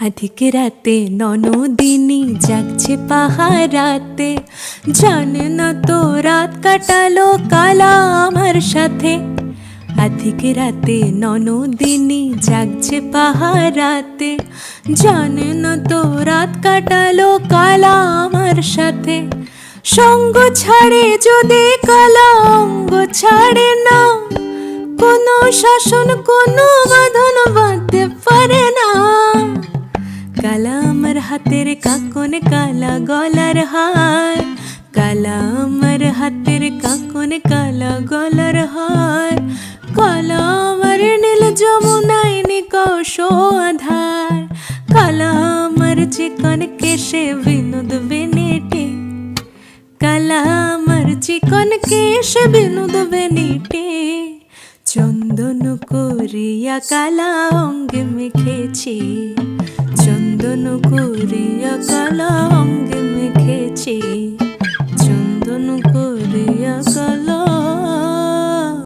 আধিক রাতে ননদিনী জাগছে পাহারাতে, জানে না তো রাত কাটালো কালা আমার সাথে। আধিক রাতে ননদিনী জাগছে পাহারাতে, জানে না তো রাত কাটালো কালা আমার সাথে। সঙ্গ ছাড়ে যদি কালা অঙ্গ ছাড়ে না, কোনো শাসন কোনো বাঁধন বাঁধতে পারে না। কালা আমার হাতের কাকন কালা গলার হার, কালা আমার হাতের কাকন কালা গলার হার। কালা আমার নীল যমুনায় নিকষ আধার, কালা আমার চিকন কেশে বিনোদ বেনেটে, কালা আমার চিকন কেশে বিনোদ বেনেটে। চন্দন করিয়া কালা অঙ্গে মেখেছি, চন্দন করিয়া কালা অঙ্গে মেখেছি, চন্দন করিয়া